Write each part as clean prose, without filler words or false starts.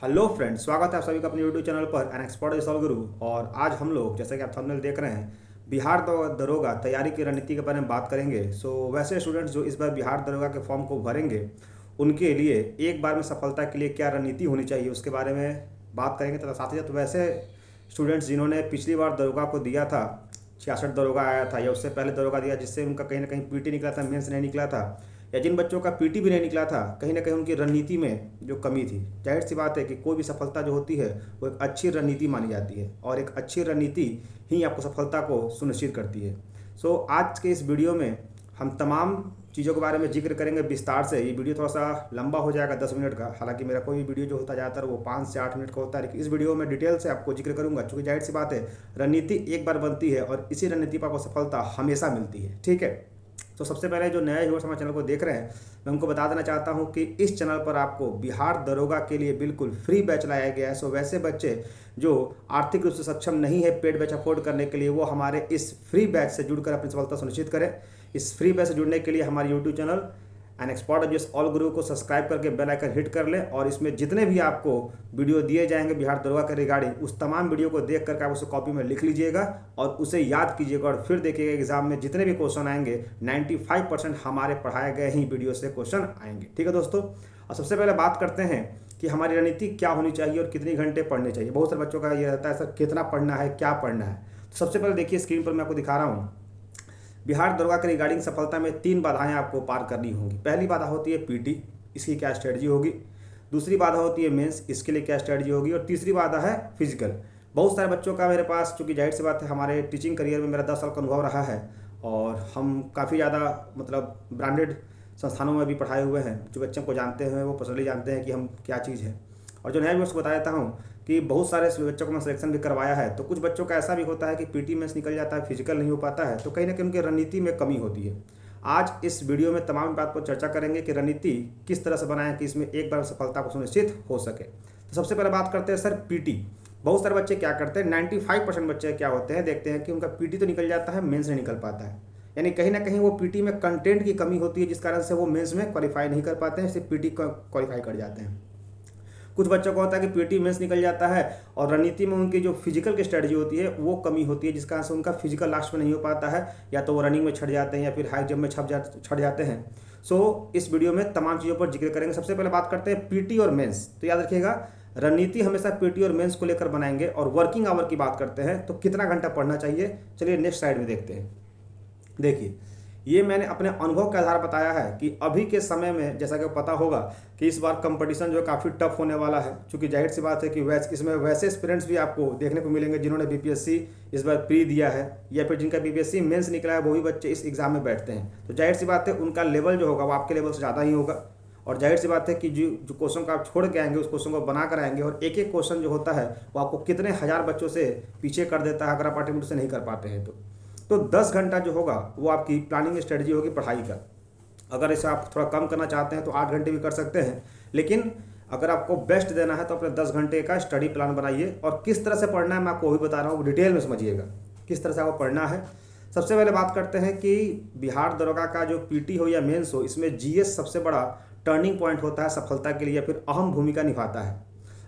Hello friends, स्वागत है आप सभी का अपने यूट्यूब चैनल पर एन एक्सपर्ट सॉल्व गुरु। और आज हम लोग जैसा कि आप थंबनेल देख रहे हैं बिहार दरोगा तैयारी की रणनीति के बारे में बात करेंगे। वैसे स्टूडेंट्स जो इस बार बिहार दरोगा के फॉर्म को भरेंगे उनके लिए एक बार में सफलता के लिए क्या रणनीति होनी चाहिए उसके बारे में बात करेंगे। तथा साथ ही साथ वैसे स्टूडेंट्स जिन्होंने पिछली बार दरोगा को दिया था, 66 दरोगा आया था या उससे पहले दरोगा दिया जिससे उनका कहीं ना कहीं पीटी निकला था, मेंस नहीं निकला था, या जिन बच्चों का पीटी भी नहीं निकला था, कहीं ना कहीं उनकी रणनीति में जो कमी थी। जाहिर सी बात है कि कोई भी सफलता जो होती है वो एक अच्छी रणनीति मानी जाती है और एक अच्छी रणनीति ही आपको सफलता को सुनिश्चित करती है। आज के इस वीडियो में हम तमाम चीज़ों के बारे में जिक्र करेंगे विस्तार से। ये वीडियो थोड़ा सा लंबा हो जाएगा 10 मिनट का, हालांकि मेरा कोई वीडियो जो होता ज़्यादातर वो 5 से 8 मिनट का होता है, लेकिन इस वीडियो में डिटेल से आपको जिक्र करूंगा क्योंकि जाहिर सी बात है रणनीति एक बार बनती है और इसी रणनीति पर आपको सफलता हमेशा मिलती है। ठीक है, तो सबसे पहले जो नए व्यूअर्स हमारे चैनल को देख रहे हैं मैं उनको बता देना चाहता हूं कि इस चैनल पर आपको बिहार दरोगा के लिए बिल्कुल फ्री बैच लाया गया है। वैसे बच्चे जो आर्थिक रूप से सक्षम नहीं है पेड बैच अफोर्ड करने के लिए वो हमारे इस फ्री बैच से जुड़कर अपनी सफलता सुनिश्चित करें। इस फ्री बैच से जुड़ने के लिए हमारे YouTube channel an expert of all गुरु को सब्सक्राइब करके बेल आइकन हिट कर लें और इसमें जितने भी आपको वीडियो दिए जाएंगे बिहार दरोगा के रिगार्डिंग उस तमाम वीडियो को देख करके आप उसे कॉपी में लिख लीजिएगा और उसे याद कीजिएगा और फिर देखिएगा एग्जाम में जितने भी क्वेश्चन आएंगे 95% हमारे पढ़ाए गए ही वीडियो से क्वेश्चन आएंगे। ठीक है दोस्तों, और सबसे पहले बात करते हैं कि हमारी रणनीति क्या होनी चाहिए और कितने घंटे पढ़ने चाहिए। बहुत सारे बच्चों का ये रहता है सर कितना पढ़ना है, क्या पढ़ना है। तो सबसे पहले देखिए स्क्रीन पर मैं आपको दिखा रहा हूँ बिहार दरोगा के रिगार्डिंग सफलता में 3 बाधाएं आपको पार करनी होंगी। पहली बाधा होती है पीटी, इसकी क्या स्ट्रेटजी होगी। दूसरी बाधा होती है मेंस, इसके लिए क्या स्ट्रेटजी होगी। और तीसरी बाधा है फिजिकल। बहुत सारे बच्चों का मेरे पास, चूँकि जाहिर सी बात है हमारे टीचिंग करियर में मेरा 10 साल का अनुभव रहा है और हम काफ़ी ज़्यादा ब्रांडेड संस्थानों में भी पढ़ाए हुए हैं। जो बच्चों को जानते हैं वो पर्सनली जानते हैं कि हम क्या चीज़ है। और जो नया व्यूअर्स को बता देता हूँ कि बहुत सारे बच्चों को मैं सिलेक्शन भी करवाया है, तो कुछ बच्चों का ऐसा भी होता है कि पीटी मेंस निकल जाता है, फिजिकल नहीं हो पाता है, तो कहीं ना कहीं उनकी रणनीति में कमी होती है। आज इस वीडियो में तमाम बात पर चर्चा करेंगे कि रणनीति किस तरह से बनाएं कि इसमें एक बार सफलता को सुनिश्चित हो सके। तो सबसे पहले बात करते हैं सर पीटी। बहुत सारे बच्चे क्या करते हैं, 95% बच्चे क्या होते हैं, देखते हैं कि उनका पीटी तो निकल जाता है, मेंस नहीं निकल पाता है। यानी कहीं ना कहीं वो पीटी में कंटेंट की कमी होती है जिस कारण से वो मेंस में क्वालिफाई नहीं कर पाते हैं, सिर्फ पीटी क्वालिफाई कर जाते हैं। कुछ बच्चों को होता है कि पीटी मेंस निकल जाता है और रणनीति में उनकी जो फिजिकल की स्ट्रेटजी होती है वो कमी होती है जिस कारण से उनका फिजिकल लास्ट में नहीं हो पाता है, या तो वो रनिंग में छट जाते हैं या फिर हाई जंप में छट जाते हैं। इस वीडियो में तमाम चीज़ों पर जिक्र करेंगे। सबसे पहले बात करते हैं पीटी और मेंस। तो याद रखिएगा रणनीति हमेशा पीटी और मेंस को लेकर बनाएंगे। और वर्किंग आवर की बात करते हैं तो कितना घंटा पढ़ना चाहिए, चलिए नेक्स्ट स्लाइड में देखते हैं। देखिए ये मैंने अपने अनुभव के आधार बताया है कि अभी के समय में जैसा कि पता होगा कि इस बार कंपटीशन जो है काफ़ी टफ होने वाला है, क्योंकि जाहिर सी बात है कि इसमें वैसे एस्पिरेंट्स भी आपको देखने को मिलेंगे जिन्होंने बीपीएससी इस बार प्री दिया है या फिर जिनका बीपीएससी मेंस निकला है, वो भी बच्चे इस एग्जाम में बैठते हैं। तो जाहिर सी बात है उनका लेवल जो होगा वो आपके लेवल से ज़्यादा ही होगा। और जाहिर सी बात है कि जो क्वेश्चन का आप छोड़ के आएंगे उस क्वेश्चन को बना कर आएंगे और एक एक क्वेश्चन जो होता है वो आपको कितने हज़ार बच्चों से पीछे कर देता है अगर आप अटेम्प्ट से नहीं कर पाते हैं। तो 10 घंटा जो होगा वो आपकी प्लानिंग स्ट्रेटजी होगी पढ़ाई का। अगर इसे आप थोड़ा कम करना चाहते हैं तो 8 घंटे भी कर सकते हैं, लेकिन अगर आपको बेस्ट देना है तो अपने 10 घंटे का स्टडी प्लान बनाइए। और किस तरह से पढ़ना है मैं आपको वही बता रहा हूँ, डिटेल में समझिएगा किस तरह से आपको पढ़ना है। सबसे पहले बात करते हैं कि बिहार दरोगा का जो पीटी हो या मेंस हो, इसमें जीएस सबसे बड़ा टर्निंग पॉइंट होता है सफलता के लिए या फिर अहम भूमिका निभाता है।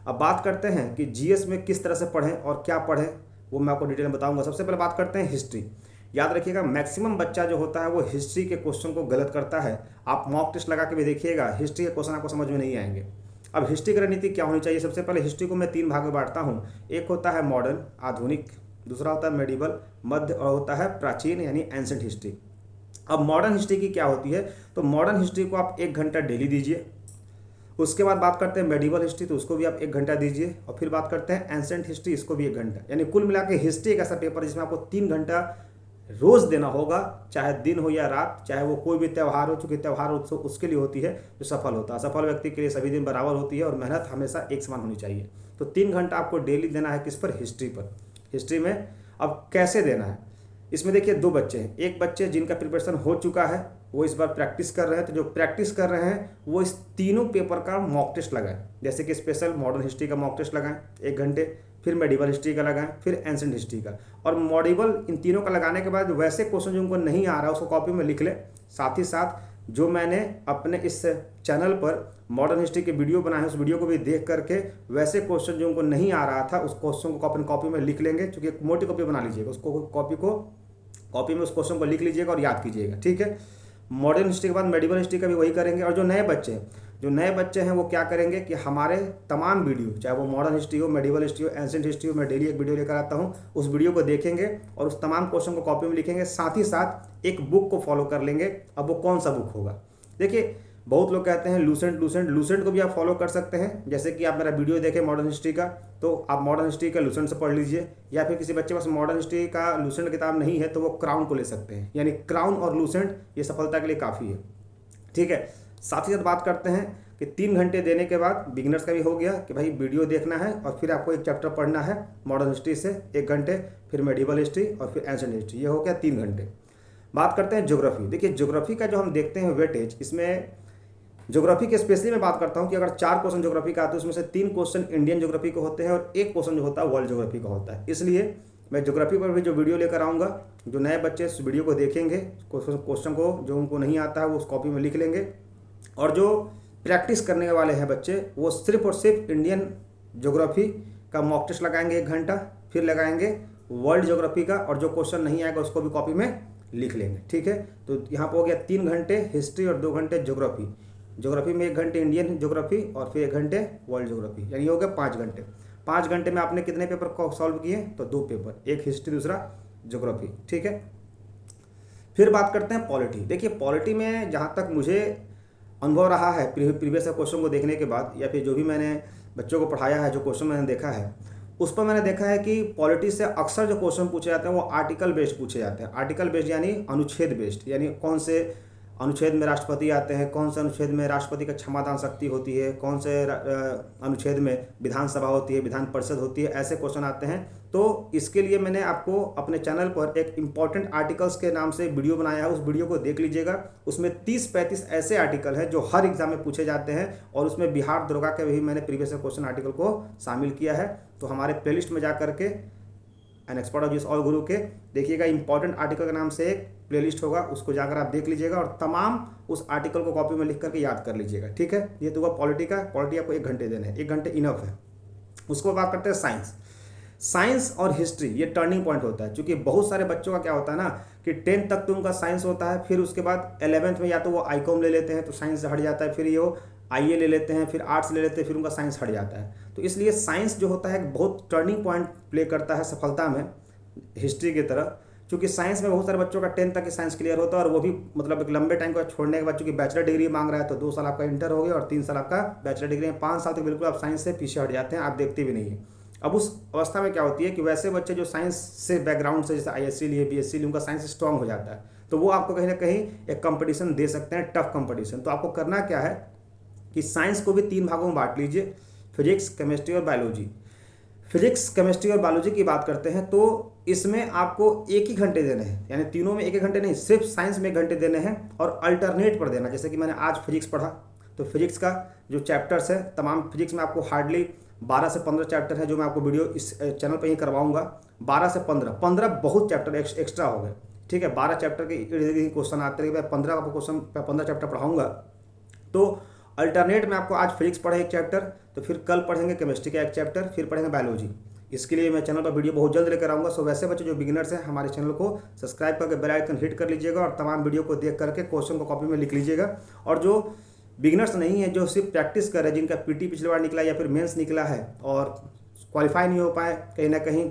अब बात करते हैं कि जीएस में किस तरह से पढ़ें और क्या पढ़ें, वो मैं आपको डिटेल में बताऊंगा। सबसे पहले बात करते हैं हिस्ट्री। याद रखिएगा मैक्सिमम बच्चा जो होता है वो हिस्ट्री के क्वेश्चन को गलत करता है। आप मॉक टेस्ट लगा के भी देखिएगा, हिस्ट्री के क्वेश्चन आपको समझ में नहीं आएंगे। अब हिस्ट्री की रणनीति क्या होनी चाहिए, सबसे पहले हिस्ट्री को मैं 3 भाग में बांटता हूँ। एक होता है मॉडर्न आधुनिक, दूसरा होता है मेडिवल मध्य, और होता है प्राचीन यानी एंसेंट हिस्ट्री। अब मॉडर्न हिस्ट्री की क्या होती है, तो मॉडर्न हिस्ट्री को आप 1 घंटा डेली दीजिए। उसके बाद बात करते हैं मेडिवल हिस्ट्री, तो उसको भी आप 1 घंटा दीजिए। और फिर बात करते हैं एंसेंट हिस्ट्री, इसको भी 1 घंटा। यानी कुल मिला के हिस्ट्री एक ऐसा पेपर जिसमें आपको 3 घंटा रोज़ देना होगा, चाहे दिन हो या रात, चाहे वो कोई भी त्यौहार हो, चूँकि त्यौहार उत्सव उसके लिए होती है जो सफल होता है। सफल व्यक्ति के लिए सभी दिन बराबर होती है और मेहनत हमेशा एक समान होनी चाहिए। तो 3 घंटा आपको डेली देना है किस पर, हिस्ट्री पर। हिस्ट्री में अब कैसे देना है, इसमें देखिए 2 बच्चे हैं। एक बच्चे जिनका प्रिपरेशन हो चुका है वो इस बार प्रैक्टिस कर रहे हैं, तो जो प्रैक्टिस कर रहे हैं वो इस तीनों पेपर का मॉक टेस्ट लगाएं। जैसे कि स्पेशल मॉडर्न हिस्ट्री का मॉक टेस्ट लगाएं 1 घंटे, फिर मेडिवल हिस्ट्री का लगाएं, फिर एंसेंट हिस्ट्री का। और मॉडिवल इन तीनों का लगाने के बाद वैसे क्वेश्चन जो उनको नहीं आ रहा उसको कॉपी में लिख ले। साथ ही साथ जो मैंने अपने इस चैनल पर मॉडर्न हिस्ट्री के वीडियो बनाए हैं, उस वीडियो को भी देख करके वैसे क्वेश्चन जो उनको नहीं आ रहा था उस क्वेश्चन को अपनी कॉपी में लिख लेंगे, क्योंकि एक मोटी कॉपी बना लीजिएगा, उसको कॉपी में उस क्वेश्चन को लिख लीजिएगा और याद कीजिएगा, ठीक है। मॉडर्न हिस्ट्री के बाद मेडिवल हिस्ट्री का भी वही करेंगे। और जो नए बच्चे हैं वो क्या करेंगे कि हमारे तमाम वीडियो, चाहे वो मॉडर्न हिस्ट्री हो, मेडिवल हिस्ट्री हो, एंशिएंट हिस्ट्री हो, मैं डेली एक वीडियो लेकर आता हूँ, उस वीडियो को देखेंगे और उस तमाम क्वेश्चन को कॉपी में लिखेंगे, साथ ही साथ एक बुक को फॉलो कर लेंगे। अब वो कौन सा बुक होगा, देखिए बहुत लोग कहते हैं लूसेंट को भी आप फॉलो कर सकते हैं। जैसे कि आप मेरा वीडियो देखें मॉडर्न हिस्ट्री का, तो आप मॉडर्न हिस्ट्री का लूसेंट से पढ़ लीजिए, या फिर किसी बच्चे के पास मॉडर्न हिस्ट्री का लूसेंट किताब नहीं है तो वो क्राउन को ले सकते हैं, यानी क्राउन और लूसेंट ये सफलता के लिए काफ़ी है, ठीक है। साथ ही साथ बात करते हैं कि 3 घंटे देने के बाद बिगिनर्स का भी हो गया कि भाई वीडियो देखना है और फिर आपको एक चैप्टर पढ़ना है मॉडर्न हिस्ट्री से 1 घंटे, फिर मेडिवल हिस्ट्री और फिर एंशिएंट हिस्ट्री, ये हो गया 3 घंटे। बात करते हैं ज्योग्राफी। देखिए ज्योग्राफी का जो हम देखते हैं वेटेज, इसमें ज्योग्राफी के स्पेशली मैं बात करता हूं कि अगर 4 क्वेश्चन ज्योग्राफी का आते हैं उसमें से 3 क्वेश्चन इंडियन ज्योग्राफी के होते हैं और 1 क्वेश्चन जो होता है वर्ल्ड ज्योग्राफी का होता है। इसलिए मैं ज्योग्राफी पर भी जो वीडियो लेकर आऊँगा, जो नए बच्चे इस वीडियो को देखेंगे, क्वेश्चन को जो उनको नहीं आता है वो उस कॉपी में लिख लेंगे, और जो प्रैक्टिस करने वाले हैं बच्चे वो सिर्फ और सिर्फ इंडियन ज्योग्राफी का मॉक टेस्ट लगाएंगे 1 घंटा, फिर लगाएंगे वर्ल्ड ज्योग्राफी का, और जो क्वेश्चन नहीं आएगा उसको भी कॉपी में लिख लेंगे, ठीक है। तो यहाँ पर हो गया 3 घंटे हिस्ट्री और 2 घंटे ज्योग्राफी में 1 घंटे इंडियन ज्योग्राफी और फिर 1 घंटे वर्ल्ड ज्योग्राफी, यानी हो गया 5 घंटे। 5 घंटे में आपने कितने पेपर सॉल्व किए, तो 2 पेपर, एक हिस्ट्री दूसरा ज्योग्राफी, ठीक है। फिर बात करते हैं पॉलिटी। देखिए पॉलिटी में जहाँ तक मुझे अनुभव रहा है प्रीवियस क्वेश्चन को देखने के बाद, या फिर जो भी मैंने बच्चों को पढ़ाया है, जो क्वेश्चन मैंने देखा है उस पर मैंने देखा है कि पॉलिटी से अक्सर जो क्वेश्चन पूछे जाते हैं वो आर्टिकल बेस्ड पूछे जाते हैं। आर्टिकल बेस्ड यानी अनुच्छेद बेस्ड, यानी कौन से अनुच्छेद में राष्ट्रपति आते हैं, कौन से अनुच्छेद में राष्ट्रपति का क्षमादान शक्ति होती है, कौन से अनुच्छेद में विधानसभा होती है, विधान परिषद होती है, ऐसे क्वेश्चन आते हैं। तो इसके लिए मैंने आपको अपने चैनल पर एक इम्पॉर्टेंट आर्टिकल्स के नाम से वीडियो बनाया है, उस वीडियो को देख लीजिएगा। उसमें 30-35 ऐसे आर्टिकल हैं जो हर एग्जाम में पूछे जाते हैं, और उसमें बिहार दरोगा के भी मैंने प्रीवियस क्वेश्चन आर्टिकल को शामिल किया है। तो हमारे प्लेलिस्ट में जा करके an expert of GS all गुरु के देखिएगा, इंपॉर्टेंट आर्टिकल के नाम से एक प्लेलिस्ट होगा, उसको जाकर आप देख लीजिएगा और तमाम उस आर्टिकल को कॉपी में लिख करके याद कर लीजिएगा, ठीक है। ये तो हुआ पॉलिटी आपको 1 घंटे देने हैं, 1 घंटे इनफ है। उसको बात करते हैं साइंस और हिस्ट्री, ये टर्निंग पॉइंट होता है। क्योंकि बहुत सारे बच्चों का क्या होता है ना कि 10th तक तो उनका साइंस होता है, फिर उसके बाद 11th में या तो वो आईकॉम ले लेते हैं तो साइंस से हट जाता है, फिर ये वो आईए ले लेते हैं, फिर आर्ट्स ले लेते हैं, फिर उनका साइंस हट जाता है। तो इसलिए साइंस जो होता है बहुत टर्निंग पॉइंट प्ले करता है सफलता में हिस्ट्री की तरह। क्योंकि साइंस में बहुत सारे बच्चों का 10th तक साइंस क्लियर होता है, और वो भी मतलब एक लंबे टाइम को छोड़ने के बाद, चूंकि बैचलर डिग्री मांग रहा है तो 2 साल आपका इंटर हो गया और 3 साल आपका बैचलर डिग्री में, 5 साल तक बिल्कुल आप साइंस से पीछे हट जाते हैं, आप देखते भी नहीं है। अब उस अवस्था में क्या होती है कि वैसे बच्चे जो साइंस से बैकग्राउंड से, जैसे आईएससी लिए, बीएससी लिए, उनका साइंस स्ट्रांग हो जाता है, तो वो आपको कहीं ना कहीं एक कंपटीशन दे सकते हैं, टफ कंपटीशन। तो आपको करना क्या है कि साइंस को भी 3 भागों में बांट लीजिए, फिजिक्स, केमिस्ट्री और बायोलॉजी। फिजिक्स, केमिस्ट्री और बायोलॉजी की बात करते हैं तो इसमें आपको 1 ही घंटे देने हैं, यानी तीनों में 1 घंटे नहीं, सिर्फ साइंस में 1 घंटे देने हैं और अल्टरनेट पर देना। जैसे कि मैंने आज फिजिक्स पढ़ा, तो फिजिक्स का जो चैप्टर्स है, तमाम फिजिक्स में आपको हार्डली 12 से 15 चैप्टर है, जो मैं आपको वीडियो इस चैनल पर ही करवाऊंगा। 12 से 15 बहुत चैप्टर एक्स्ट्रा हो गए, ठीक है। 12 चैप्टर के क्वेश्चन आते हैं, 15 चैप्टर पढ़ाऊंगा। तो अल्टरनेट में आपको आज फिजिक्स पढ़े 1 चैप्टर, तो फिर कल पढ़ेंगे केमिस्ट्री का 1 चैप्टर, फिर पढ़ेंगे बायोलॉजी। इसके लिए मैं चैनल पर वीडियो बहुत जल्द लेकर आऊँगा। सो वैसे बच्चे जो बिगिनर्स हैं, हमारे चैनल को सब्सक्राइब करके बेल आइकन हिट कर लीजिएगा और तमाम वीडियो को देख करके क्वेश्चन को कॉपी में लिख लीजिएगा। और जो बिगिनर्स नहीं है, जो सिर्फ प्रैक्टिस कर रहे हैं, जिनका पीटी पिछली बार निकला या फिर मेंस निकला है और क्वालिफाई नहीं हो पाए, कहीं ना कहीं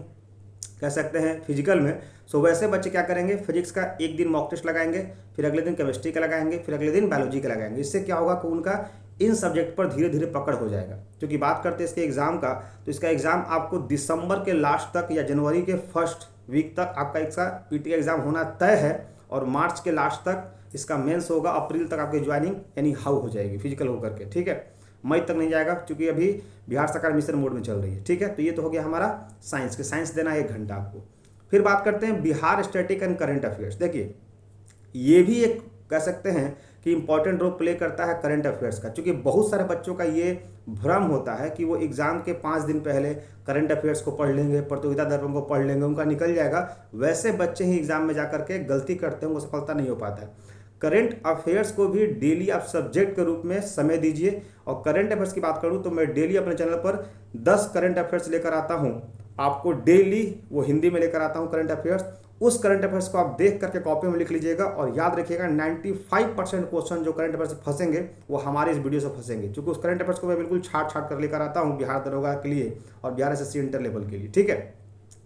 कह सकते हैं फिजिकल में, सो वैसे बच्चे क्या करेंगे, फिजिक्स का 1 दिन मॉक टेस्ट लगाएंगे, फिर अगले दिन केमिस्ट्री का लगाएंगे, फिर अगले दिन बायोलॉजी का लगाएंगे। इससे क्या होगा कि उनका इन सब्जेक्ट पर धीरे धीरे पकड़ हो जाएगा। क्योंकि बात करते हैं इसके एग्ज़ाम का, तो इसका एग्ज़ाम आपको दिसंबर के लास्ट तक या जनवरी के फर्स्ट वीक तक आपका इसका पीटी एग्ज़ाम होना तय है, और मार्च के लास्ट तक इसका मेंस होगा, अप्रैल तक आपकी ज्वाइनिंग यानी हाउ हो जाएगी फिजिकल होकर के, ठीक है। मई तक नहीं जाएगा क्योंकि अभी बिहार सरकार मिशन मोड में चल रही है, ठीक है। तो ये तो हो गया हमारा साइंस के, साइंस देना 1 घंटा आपको। फिर बात करते हैं Bihar static and current affairs. देखिए ये भी एक कह सकते हैं कि इंपॉर्टेंट रोल प्ले करता है करंट अफेयर्स का। क्योंकि बहुत सारे बच्चों का ये भ्रम होता है कि वो एग्ज़ाम के 5 दिन पहले करंट अफेयर्स को पढ़ लेंगे, प्रतियोगिता दर्पण को पढ़ लेंगे, उनका निकल जाएगा। वैसे बच्चे ही एग्ज़ाम में जा करके गलती करते हैं, उनको सफलता नहीं हो पाता है। करंट अफेयर्स को भी डेली आप सब्जेक्ट के रूप में समय दीजिए। और करंट अफेयर्स की बात करूं तो मैं डेली अपने चैनल पर 10 करंट अफेयर्स लेकर आता हूं, आपको डेली वो हिंदी में लेकर आता हूं करंट अफेयर्स। उस करंट अफेयर्स को आप देख करके कॉपी में लिख लीजिएगा और याद रखिएगा 95% क्वेश्चन जो करंट अफेयर्स से फंसेंगे वो हमारे इस वीडियो से फंसेंगे, क्योंकि उस करंट अफेयर्स को मैं बिल्कुल छाट छाट कर लेकर आता हूँ बिहार दरोगा के लिए और बिहार एसएससी इंटर लेवल के लिए। ठीक है,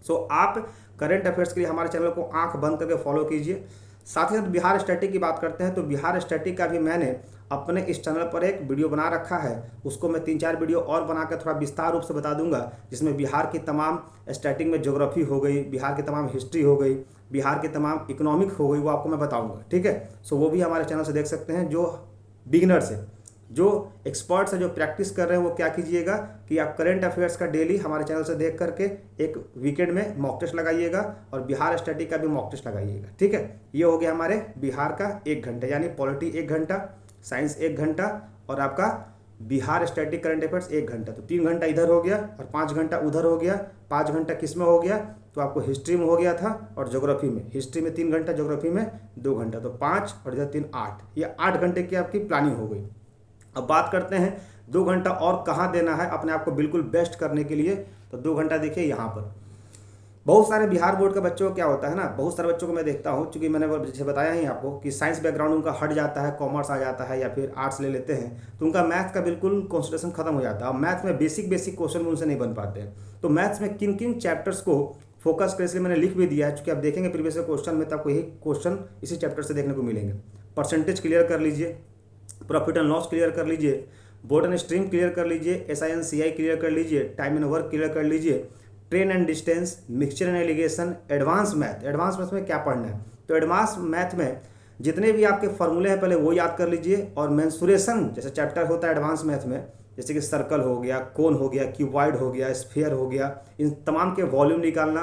सो आप करंट अफेयर्स के लिए हमारे चैनल को आंख बंद करके फॉलो कीजिए। साथ ही साथ बिहार स्टैटिक की बात करते हैं तो बिहार स्टैटिक का भी मैंने अपने इस चैनल पर एक वीडियो बना रखा है, उसको मैं 3-4 वीडियो और बना कर थोड़ा विस्तार रूप से बता दूंगा, जिसमें बिहार की तमाम स्टैटिक में ज्योग्राफी हो गई, बिहार की तमाम हिस्ट्री हो गई, बिहार की तमाम इकोनॉमिक हो गई, वो आपको मैं बताऊंगा। ठीक है, सो वो भी हमारे चैनल से देख सकते हैं। जो बिगिनर्स है, जो एक्सपर्ट्स है, जो प्रैक्टिस कर रहे हैं, वो क्या कीजिएगा कि आप करंट अफेयर्स का डेली हमारे चैनल से देख करके एक वीकेंड में मॉक टेस्ट लगाइएगा और बिहार स्टैटिक का भी मॉक टेस्ट लगाइएगा। ठीक है, ये हो गया हमारे बिहार का 1 घंटा, यानी पॉलिटी 1 घंटा, साइंस 1 घंटा और आपका बिहार स्टैटिक करंट अफेयर्स 1 घंटा। तो 3 घंटा इधर हो गया और 5 घंटा उधर हो गया। 5 घंटा किस में हो गया, तो आपको हिस्ट्री में हो गया था और ज्योग्राफी में। हिस्ट्री में 3 घंटा, ज्योग्राफी में 2 घंटा, तो 5 और इधर 3 8, ये 8 घंटे की आपकी प्लानिंग हो गई। अब बात करते हैं 2 घंटा और कहाँ देना है अपने आप को बिल्कुल बेस्ट करने के लिए। तो 2 घंटा देखिए यहाँ पर बहुत सारे बिहार बोर्ड के बच्चों को क्या होता है ना, बहुत सारे बच्चों को मैं देखता हूँ, क्योंकि मैंने जैसे बताया ही आपको कि साइंस बैकग्राउंड उनका हट जाता है, कॉमर्स आ जाता है या फिर आर्ट्स ले लेते हैं, तो उनका मैथ्स का बिल्कुल कॉन्सेंट्रेशन खत्म हो जाता है और मैथ्स में बेसिक क्वेश्चन भी उनसे नहीं बन पाते हैं। तो मैथ्स में किन किन चैप्टर्स को फोकस कर, इसलिए मैंने लिख भी दिया है, क्योंकि आप देखेंगे प्रीवियस क्वेश्चन में तो आपको यही क्वेश्चन इसी चैप्टर से देखने को मिलेंगे। परसेंटेज क्लियर कर लीजिए, प्रॉफिट एंड लॉस क्लियर कर लीजिए, बोर्ड एंड स्ट्रीम क्लियर कर लीजिए, SINCI क्लियर कर लीजिए, टाइम एंड वर्क क्लियर कर लीजिए, train and distance, mixture and allegation, advance math. Advance math में क्या पढ़ना है, तो एडवांस मैथ में जितने भी आपके फॉर्मूले हैं पहले वो याद कर लीजिए। और मेंसुरेशन जैसे चैप्टर होता है एडवांस मैथ में, जैसे कि सर्कल हो गया, कोन हो गया, क्यूबॉइड हो गया, स्फीयर हो गया, इन तमाम के वॉल्यूम निकालना,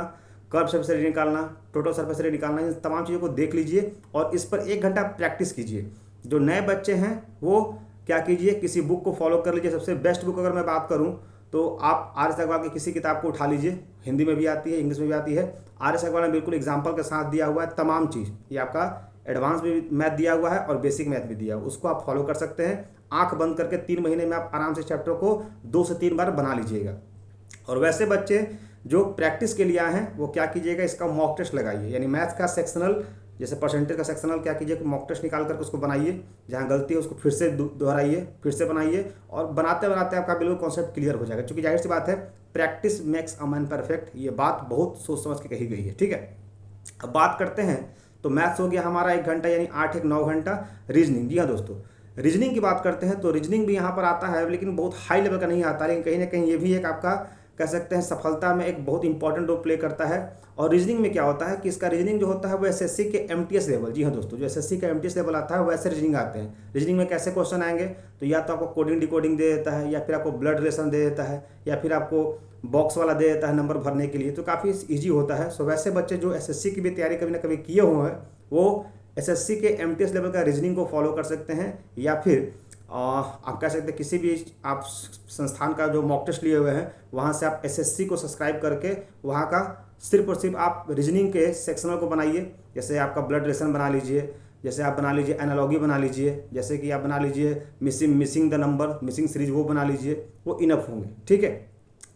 कर्व सरफेस एरिया निकालना, टोटल सरफेस एरिया निकालना, इन तमाम चीज़ों को देख लीजिए और इस पर 1 घंटा प्रैक्टिस कीजिए। जो नए बच्चे हैं वो क्या कीजिए, किसी बुक को फॉलो कर लीजिए। सबसे बेस्ट बुक अगर मैं बात करूं तो आप आर एस अग्रवाल की किसी किताब को उठा लीजिए, हिंदी में भी आती है, इंग्लिश में भी आती है। आर एस अग्रवाल ने बिल्कुल एग्जाम्पल के साथ दिया हुआ है तमाम चीज़, ये आपका एडवांस भी मैथ दिया हुआ है और बेसिक मैथ भी दिया हुआ है, उसको आप फॉलो कर सकते हैं। आंख बंद करके 3 महीने में आप आराम से चैप्टर को 2 से 3 बार बना लीजिएगा। और वैसे बच्चे जो प्रैक्टिस के लिए आए हैं वो क्या कीजिएगा, इसका मॉक टेस्ट लगाइए, यानी मैथ का सेक्शनल, जैसे परसेंटेज का सेक्शनल क्या कीजिए कि मॉक टेस्ट निकाल करके उसको बनाइए, जहाँ गलती है उसको फिर से दोहराइए, फिर से बनाइए और बनाते बनाते आपका बिल्कुल कॉन्सेप्ट क्लियर हो जाएगा। क्योंकि जाहिर सी बात है, practice makes a man perfect, ये बात बहुत सोच समझ के कही गई है। ठीक है, अब बात करते हैं तो मैथ्स हो गया हमारा 1 घंटा, यानी 8 1 9 घंटा। रीजनिंग, जी हाँ दोस्तों, रीजनिंग की बात करते हैं तो रीजनिंग भी यहाँ पर आता है, लेकिन बहुत हाई लेवल का नहीं आता, लेकिन कहीं ना कहीं ये भी एक आपका कह सकते हैं सफलता में एक बहुत इंपॉर्टेंट रोल प्ले करता है। और रीजनिंग में क्या होता है कि इसका रीजनिंग जो होता है वो SSC के MTS लेवल, जी हाँ दोस्तों, जो SSC का MTS लेवल आता है वैसे रीजनिंग आते हैं। रीजनिंग में कैसे क्वेश्चन आएंगे, तो या तो आपको कोडिंग डिकोडिंग दे देता है, या फिर आपको ब्लड रिलेशन दे देता है, या फिर आपको बॉक्स वाला दे देता है नंबर भरने के लिए, तो काफ़ी ईजी होता है। सो वैसे बच्चे जो SSC की भी तैयारी कभी ना कभी किए हुए हैं वो SSC के MTS लेवल का रीजनिंग को फॉलो कर सकते हैं, या फिर आप कह सकते हैं किसी भी आप संस्थान का जो मॉक टेस्ट लिए हुए हैं वहाँ से आप SSC को सब्सक्राइब करके वहाँ का सिर्फ और सिर्फ आप रीजनिंग के सेक्शनल को बनाइए। जैसे आपका ब्लड रिलेशन बना लीजिए, जैसे आप बना लीजिए एनालॉगी बना लीजिए, जैसे कि आप बना लीजिए missing the number, missing series, वो बना लीजिए, वो इनफ होंगे। ठीक है,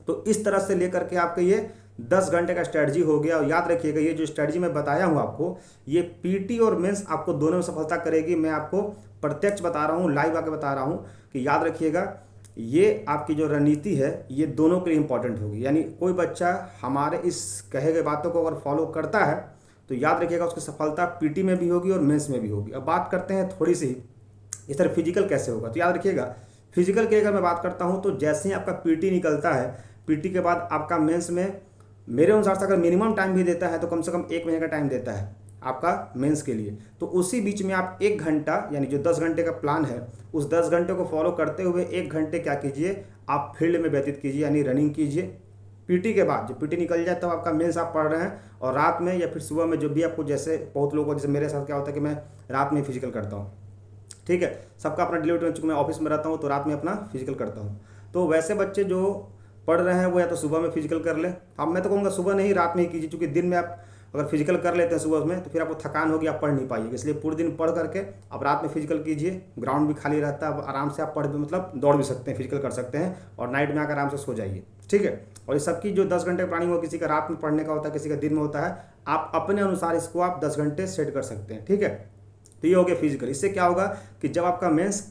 तो इस तरह से लेकर के आपके ये 10 घंटे का स्ट्रेटजी हो गया। और याद रखिएगा ये जो स्ट्रेटजी मैं बताया हूँ आपको, ये PT और मेंस आपको दोनों में सफलता करेगी। मैं आपको प्रत्यक्ष बता रहा हूँ, लाइव आके बता रहा हूँ कि याद रखिएगा ये आपकी जो रणनीति है ये दोनों के लिए इंपॉर्टेंट होगी। यानी कोई बच्चा हमारे इस कहे गए बातों को अगर फॉलो करता है तो याद रखिएगा उसकी सफलता PT में भी होगी और मेंस में भी होगी। अब बात करते हैं थोड़ी सी इस तरह फिजिकल कैसे होगा, तो याद रखिएगा फिजिकल की अगर मैं बात करता हूँ तो जैसे ही आपका PT निकलता है, PT के बाद आपका मेंस में मेरे अनुसार से अगर मिनिमम टाइम भी देता है तो कम से कम 1 महीने का टाइम देता है आपका मेंस के लिए। तो उसी बीच में आप 1 घंटा, यानी जो 10 घंटे का प्लान है उस 10 घंटे को फॉलो करते हुए 1 घंटे क्या कीजिए, आप फील्ड में व्यतीत कीजिए, यानी रनिंग कीजिए। PT के बाद जब PT निकल जाए तब आपका मेंस आप पढ़ रहे हैं, और रात में या फिर सुबह में जो भी आपको, जैसे बहुत लोगों को, जैसे मेरे साथ क्या होता है कि मैं रात में फिजिकल करता हूँ। ठीक है, सबका अपना डिलीवरी में, चूँकि मैं ऑफिस में रहता हूँ तो रात में अपना फिजिकल करता हूँ। तो वैसे बच्चे जो पढ़ रहे हैं वो या तो सुबह में फिजिकल कर ले। अब मैं तो कहूँगा सुबह नहीं, रात में ही कीजिए, क्योंकि दिन में आप अगर फिजिकल कर लेते हैं सुबह में तो फिर आपको थकान होगी, आप पढ़ नहीं पाइएगा। इसलिए पूरे दिन पढ़ करके आप रात में फिजिकल कीजिए, ग्राउंड भी खाली रहता है, आराम से आप पढ़ भी मतलब दौड़ भी सकते हैं, फिजिकल कर सकते हैं, और नाइट में आकर आराम से सो जाइए, ठीक है। और इस सबकी जो 10 घंटे प्लानिंग हो, किसी का रात में पढ़ने का होता है, किसी का दिन में होता है, आप अपने अनुसार इसको आप 10 घंटे सेट कर सकते हैं, ठीक है। तो ये हो गया फिजिकल। इससे क्या होगा कि जब आपका मेंस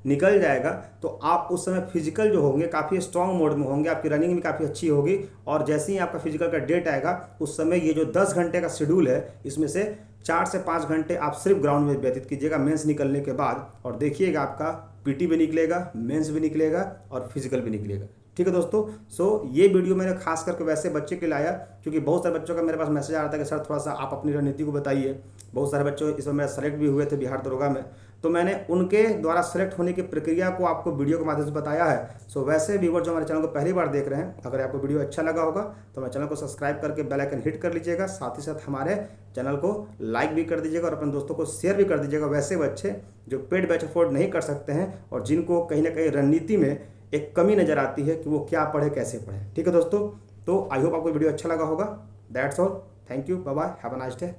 निकल जाएगा तो आप उस समय फिजिकल जो होंगे काफ़ी स्ट्रॉन्ग मोड में होंगे, आपकी रनिंग भी काफ़ी अच्छी होगी, और जैसे ही आपका फिजिकल का डेट आएगा उस समय ये जो 10 घंटे का शेड्यूल है इसमें से 4 से 5 घंटे आप सिर्फ ग्राउंड में व्यतीत कीजिएगा मेंस निकलने के बाद, और देखिएगा आपका पीटी भी निकलेगा, मेंस भी निकलेगा और फिजिकल भी निकलेगा, ठीक है दोस्तों। सो ये वीडियो मैंने खास करके वैसे बच्चे के लाया क्योंकि बहुत सारे बच्चों का मेरे पास मैसेज आ रहा था कि सर थोड़ा सा आप अपनी रणनीति को बताइए। बहुत सारे बच्चों इसमें मेरा सेलेक्ट भी हुए थे बिहार दरोगा में, तो मैंने उनके द्वारा सेलेक्ट होने की प्रक्रिया को आपको वीडियो के माध्यम से बताया है। सो वैसे व्यूअर जो हमारे चैनल को पहली बार देख रहे हैं, अगर आपको वीडियो अच्छा लगा होगा तो हमारे चैनल को सब्सक्राइब करके बेल आइकन हिट कर लीजिएगा, साथ ही साथ हमारे चैनल को लाइक भी कर दीजिएगा और अपने दोस्तों को शेयर भी कर दीजिएगा। वैसे बच्चे जो पेड बैच अफोर्ड नहीं कर सकते हैं और जिनको कहीं ना कहीं रणनीति में एक कमी नज़र आती है कि वो क्या पढ़े कैसे पढ़े, ठीक है दोस्तों। तो आई होप आपको वीडियो अच्छा लगा होगा। That's all, thank you, bye bye, have a nice day.